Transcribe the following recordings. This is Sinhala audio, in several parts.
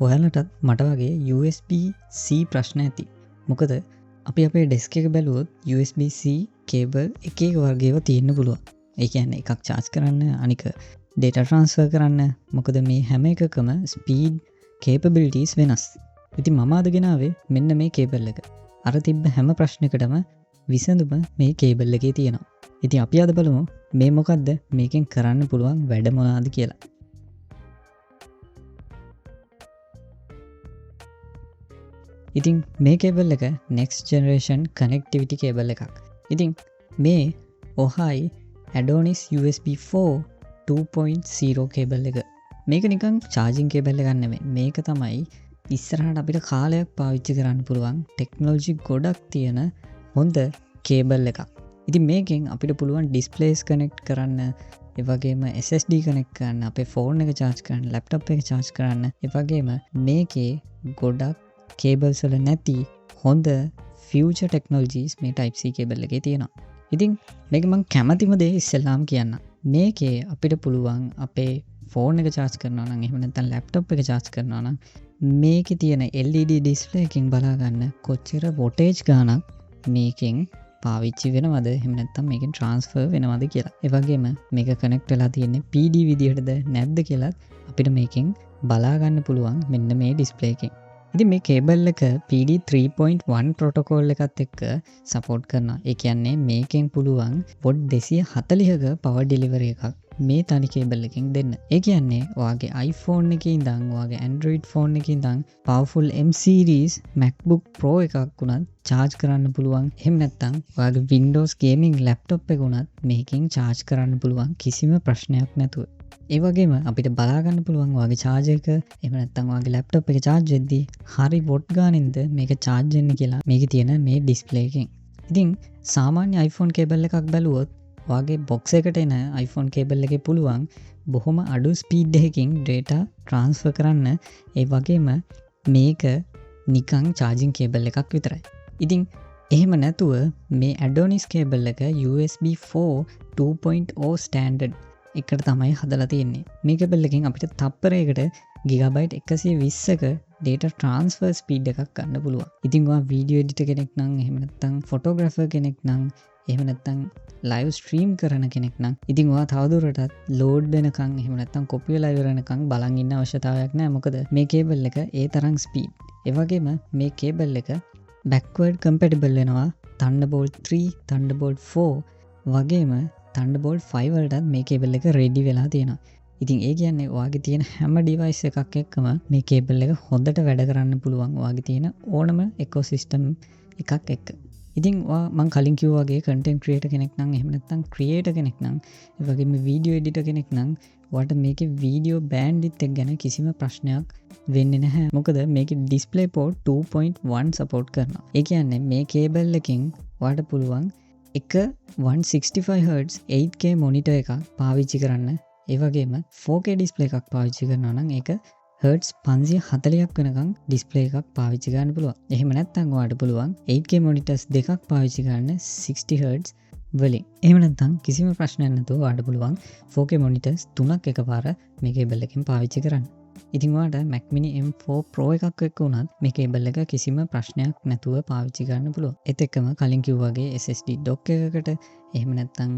ඔයාලටත් මට වගේ USB-C ප්‍රශ්න ඇති. මොකද අපි අපේ ඩෙස්ක් එක බැලුවොත් USB-C කේබල් එක වර්ගේව තියෙන්න පුළුවන්. ඒ කියන්නේ එකක් charge කරන්න, අනික data transfer කරන්න. මොකද මේ හැම එකකම speed capabilities වෙනස්. ඉතින් මම අද ගෙනාවේ මෙන්න මේ කේබල් එක. අර තිබ්බ හැම ප්‍රශ්නයකටම විසඳුම මේ කේබල් එකේ තියෙනවා. ඉතින් අපි අද බලමු මේ මොකද්ද මේකෙන් කරන්න පුළුවන් වැඩ මොනවාද කියලා. ඉතින් මේ කේබල් එක next generation connectivity කේබල් එකක්. ඉතින් මේ OHI Adonis USB 4 2.0 කේබල් එක. මේක නිකන් charging කේබල් එකක් නෙමෙයි. මේක තමයි ඉස්සරහට අපිට කාලයක් පාවිච්චි කරන්න පුළුවන් ටෙක්නොලොජි ගොඩක් තියෙන හොඳ කේබල් එකක්. ඉතින් මේකෙන් අපිට පුළුවන් displays connect කරන්න, ඒ වගේම SSD connect කරන්න, අපේ phone එක charge කරන්න, laptop එක charge කරන්න. ඒ වගේම මේකේ ගොඩක් cables වල නැති හොඳ future technologies මේ type C cable එකේ තියෙනවා. ඉතින් මේක මම කැමතිම දේ ඉස්සෙල්ලාම කියන්න. මේකේ අපිට පුළුවන් අපේ phone එක charge කරනවා නම්, එහෙම නැත්නම් laptop එක charge කරනවා නම් මේකේ තියෙන LED display එකෙන් බලා ගන්න කොච්චර voltage ගානක් මේකෙන් පාවිච්චි වෙනවද, එහෙම නැත්නම් මේකෙන් transfer වෙනවද කියලා. ඒ වගේම මේක connect වෙලා තියෙන්නේ PD විදියටද නැද්ද කියලා අපිට මේකෙන් බලා ගන්න පුළුවන් මෙන්න මේ display එකෙන්. ඉතින් මේ කේබල් එක PD 3.1 protocol එකත් එක්ක support කරනවා. ඒ කියන්නේ මේකෙන් පුළුවන් watt 240ක power delivery එකක් මේ තනි කේබල් එකෙන් දෙන්න. ඒ කියන්නේ ඔයාගේ iPhone එකේ ඉඳන්, ඔයාගේ Android phone එකේ ඉඳන් powerful M series MacBook Pro එකක් උනත් charge කරන්න පුළුවන්. එහෙම නැත්නම් ඔයාගේ Windows gaming laptop එක උනත් මේකෙන් charge කරන්න පුළුවන් කිසිම ප්‍රශ්නයක් නැතුව. ඒ වගේම අපිට බලා ගන්න පුළුවන් ඔයාගේ charge එක, එහෙම නැත්නම් ඔයාගේ laptop එක charge වෙද්දී හරි watt ගානින්ද මේක charge වෙන්නේ කියලා මේකේ තියෙන මේ display එකෙන්. ඉතින් සාමාන්‍ය iPhone කේබල් එකක් බැලුවොත් ඔයාගේ box එකට එන iPhone කේබල් එකේ පුළුවන් බොහොම අඩු speed එකකින් data transfer කරන්න. ඒ වගේම මේක නිකන් charging කේබල් එකක් විතරයි. ඉතින් එහෙම නැතුව මේ Adonis කේබල් එක USB 4 2.0 standard එකට තමයි හදලා තියෙන්නේ. මේ කේබල් එකෙන් අපිට තප්පරයකට gigabyte 120ක data transfer speed එකක් ගන්න පුළුවන්. ඉතින් ඔයා video editor කෙනෙක් නම්, එහෙම නැත්නම් photographer කෙනෙක් නම්, එහෙම නැත්නම් live stream කරන කෙනෙක් නම්, ඉතින් ඔයා තවදුරටත් load වෙනකන්, එහෙම නැත්නම් copy වෙලා ඉවර වෙනකන් බලන් ඉන්න අවශ්‍යතාවයක් නැහැ. මොකද මේ කේබල් එක ඒ තරම් speed. ඒ වගේම මේ කේබල් එක backward compatible වෙනවා Thunderbolt 3, Thunderbolt 4 වගේම Thunderbolt 5 වලටත් මේ කේබල් එක ready වෙලා තියෙනවා. ඉතින් ඒ කියන්නේ ඔයාගේ තියෙන හැම device එකක් එක්කම මේ කේබල් එක හොඳට වැඩ කරන්න පුළුවන් ඔයාගේ තියෙන ඕනම ecosystem එකක් එක්ක. ඉතින් මම කලින් කිව්වා වගේ content creator කෙනෙක් නම්, එහෙම නැත්නම් creator කෙනෙක් නම්, ඒ වගේම video editor කෙනෙක් නම් ඔයාට මේකේ video bandwidth එක ගැන කිසිම ප්‍රශ්නයක් වෙන්නේ නැහැ. මොකද මේකේ display port 2.1 support කරනවා. ඒ කියන්නේ මේ කේබල් එකෙන් ඔයාට පුළුවන් එක 165Hz 8K monitor එකක් පාවිච්චි කරන්න. ඒ වගේම 4K display එකක් පාවිච්චි කරනවා නම් ඒක Hz 540ක් වෙනකන් display එකක් පාවිච්චි කරන්න පුළුවන්. එහෙම නැත්නම් ඔයාලට පුළුවන් 8K monitors දෙකක් පාවිච්චි කරන්න 60Hz වලින්. එහෙම නැත්නම් කිසිම ප්‍රශ්නයක් නැතුව ඔයාලට පුළුවන් 4K monitors තුනක් එකපාර මේ කේබල් එකෙන් පාවිච්චි කරන්න. ඉතින් ඔයාලට Mac Mini M4 Pro එකක් එක්ක උනත් මේ කේබල් එක කිසිම ප්‍රශ්නයක් නැතුව පාවිච්චි කරන්න පුළුවන්. ඒත් එක්කම කලින් කිව්වා වගේ SSD dock එකකට, එහෙම නැත්නම්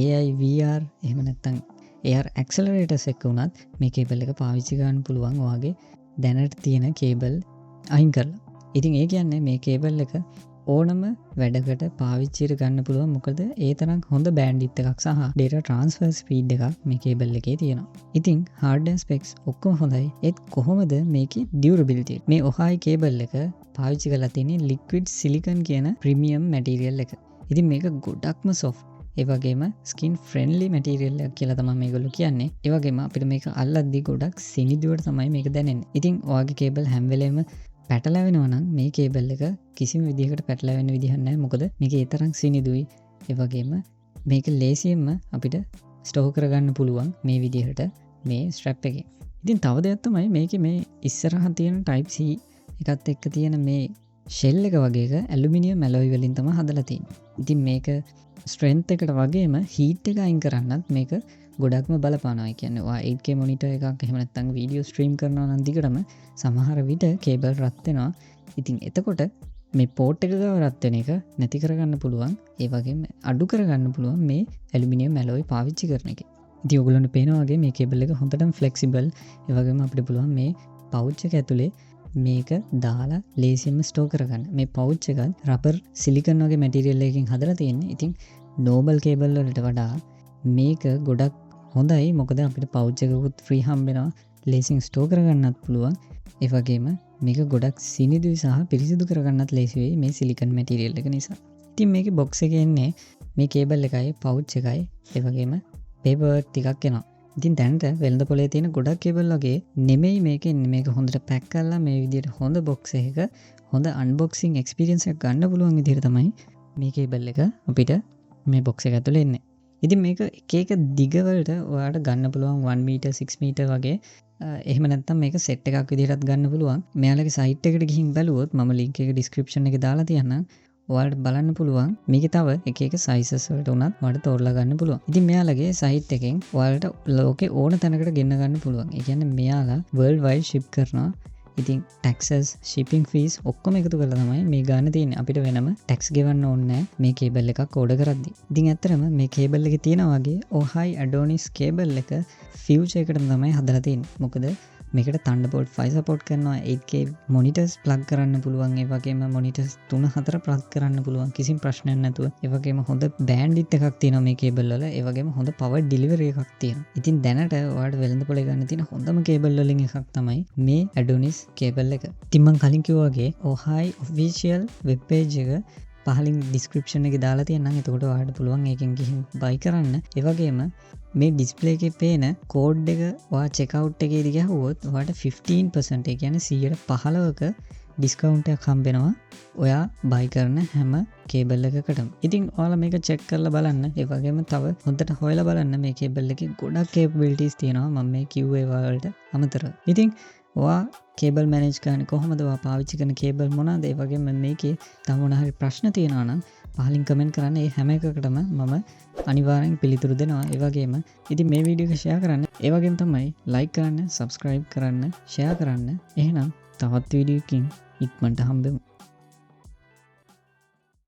AI VR, එහෙම නැත්නම් AR accelerators එක උනත් මේ කේබල් එක පාවිච්චි කරන්න පුළුවන් ඔයාගේ දැනට තියෙන කේබල් අයින් කරලා. ඉතින් ඒ කියන්නේ මේ කේබල් එක ඕනම වැඩකට පාවිච්චි ගන්න පුළුවන්. මොකද ඒ තරම් හොඳ bandwidth එකක් සහ data transfer speed එකක් මේ කේබල් එකේ තියෙනවා. ඉතින් hardware specs ඔක්කොම හොඳයි. ඒත් කොහොමද මේකේ durability? මේ OHI කේබල් එක පාවිච්චි කරලා තියෙන්නේ liquid silicon කියන premium material එක. ඉතින් මේක ගොඩක්ම soft. ඒ වගේම skin friendly material එකක් කියලා තමයි මේගොල්ලෝ කියන්නේ. ඒ වගේම අපිට මේක අල්ලද්දි ගොඩක් සිනිදුවට තමයි මේක දැනෙන්නේ. ඉතින් ඔයාගේ කේබල් හැම වෙලේම පැටලෙනවා නම් මේ කේබල් එක කිසිම විදිහකට පැටලෙන්න විදිහක් නැහැ. මොකද මේක ඒ තරම් සිනිදුයි. ඒ වගේම මේක ලේසියෙන්ම අපිට ස්ටෝර් කරගන්න පුළුවන් මේ විදිහට මේ ස්ට්‍රැප් එකේ. ඉතින් තව දෙයක් තමයි මේකේ මේ ඉස්සරහා තියෙන type C එකත් එක්ක තියෙන මේ ෂෙල් එක වගේ එක ඇලුමිනියම් ඇලොයි වලින් තමයි හදලා තියෙන්නේ. ඉතින් මේක ස්ට්‍රෙන්ත් එකට වගේම හීට් එක අයින් කරන්නත් මේක ගොඩක්ම බලපානවා. ඒ කියන්නේ ඔයා 8K මොනිටර් එකක් එහෙම නැත්නම් වීඩියෝ ස්ට්‍රීම් කරනවා නම් දිගටම සමහර විට කේබල් රත් වෙනවා. ඉතින් එතකොට මේ පෝට් එක ගාව රත් වෙන එක නැති කරගන්න පුළුවන්. ඒ වගේම අඩු කරගන්න පුළුවන් මේ ඇලුමිනියම් ඇලොයි පාවිච්චි කරන එක. ඉතින් ඔයගොල්ලන්ට පේනවා වගේ මේ කේබල් එක හොඳටම ෆ්ලෙක්සිබල්. ඒ වගේම අපිට පුළුවන් මේ පවුච් එක ඇතුලේ මේක දාලා ලේසියෙන්ම ස්ටෝර් කරගන්න. මේ පවුච් එකත් රබර් සිලිකන් වගේ මැටීරියල් එකකින් හදලා තියෙන්නේ. ඉතින් නෝබල් කේබල් වලට වඩා මේක ගොඩක් හොඳයි. මොකද අපිට පවුච් එකකුත් ෆ්‍රී හම්බෙනවා. ලේසියෙන් ස්ටෝර් කරගන්නත් පුළුවන්. ඒ වගේම මේක ගොඩක් සිනිදුයි සහ පිරිසිදු කරගන්නත් ලේසි වෙයි මේ සිලිකන් මැටීරියල් එක නිසා. ඉතින් මේකේ බොක්ස් එකේ එන්නේ මේ කේබල් එකයි පවුච් එකයි ඒ වගේම පේපර් ටිකක් එනවා. ඉතින් දැනට වෙළඳ පොලේ තියෙන ගොඩක් කේබල් වගේ නෙමෙයි මේක එන්නේ. මේක හොඳට පැක් කරලා මේ විදිහට හොඳ බොක්ස් එකක හොඳ අන්බොක්සිං එක්ස්පීරියන්ස් එකක් ගන්න පුළුවන් විදිහට තමයි මේ කේබල් එක අපිට මේ බොක්ස් එක ඇතුලේ එන්නේ. ඉතින් මේක එක එක දිග වලට ඔයාලට ගන්න පුළුවන් 1 මීටර් 6 මීටර් වගේ. එහෙම නැත්නම් මේක සෙට් එකක් විදිහටත් ගන්න පුළුවන්. මෙයාලගේ සයිට් එකට ගිහින් බැලුවොත් මම ලින්ක් එක ඩිස්ක්‍රිප්ෂන් එකේ දාලා තියන්නම්. ඔයාලට බලන්න පුළුවන් මේකේ තව එක එක සයිසස් වලට උනත් ඔයාලට තෝරලා ගන්න පුළුවන්. ඉතින් මෙයාලගේ සයිට් එකෙන් ඔයාලට ලෝකේ ඕන තැනකට ගෙන්න ගන්න පුළුවන්. ඒ කියන්නේ මෙයාලා world wide ship කරනවා. ඉතින් taxes, shipping fees ඔක්කොම එකතු කරලා තමයි මේ ගන්න තියෙන්නේ. අපිට වෙනම tax ගෙවන්න ඕනේ නැහැ මේ කේබල් එකක් ඕඩර් කරද්දි. ඉතින් ඇත්තටම මේ කේබල් එකේ තියෙනා වගේ OHI Adonis කේබල් එක future එකට තමයි හදලා තියෙන්නේ. මොකද මේකට Thunderbolt 5 support කරනවා. 8K monitors plug කරන්න පුළුවන්. ඒ වගේම monitors 3-4 plug කරන්න පුළුවන් කිසිම ප්‍රශ්නයක් නැතුව. ඒ වගේම හොඳ bandwidth එකක් තියෙනවා මේ කේබල් වල. ඒ වගේම හොඳ power delivery එකක් තියෙනවා. ඉතින් දැනට ඔයාලට වෙළඳ පොලේ ගන්න තියෙන හොඳම කේබල් වලින් එකක් තමයි මේ Adonis කේබල් එක. ඉතින් මම කලින් කිව්වා වගේ OHI official web page එක පහලින් ඩිස්ක්‍රිප්ෂන් එකේ දාලා තියෙනවා. එතකොට ඔයාලට පුළුවන් ඒකෙන් ගිහින් buy කරන්න. ඒ වගේම මේ ඩිස්ප්ලේ එකේ පේන කෝඩ් එක ඔයා චෙක් අවුට් එකේදී ගහුවොත් ඔයාලට 15% ඒ කියන්නේ 15%ක ඩිස්කවුන්ට් එකක් හම්බෙනවා ඔයා buy කරන හැම කේබල් එකකටම. ඉතින් ඔයාලා මේක චෙක් කරලා බලන්න. ඒ වගේම තව හොඳට හොයලා බලන්න මේ කේබල් එකේ ගොඩක් capabilities තියෙනවා මම මේ කිව්වේ වලට අමතරව. ඉතින් ඔයා කේබල් මැනේජ් කරන්නේ කොහොමද? ඔයා පාවිච්චි කරන කේබල් මොනවාද? ඒ වගේම මේකේ තව මොන හරි ප්‍රශ්න තියෙනවා නම් පහලින් කමෙන්ට් කරන්න. ඒ හැම එකකටම මම අනිවාර්යෙන් පිළිතුරු දෙනවා. ඒ වගේම ඉතින් මේ වීඩියෝ එක ෂෙයා කරන්න. ඒ වගේම තමයි ලයික් කරන්න, සබ්ස්ක්‍රයිබ් කරන්න, ෂෙයා කරන්න. එහෙනම් තවත් වීඩියෝ එකකින් ඉක්මනට හම්බෙමු.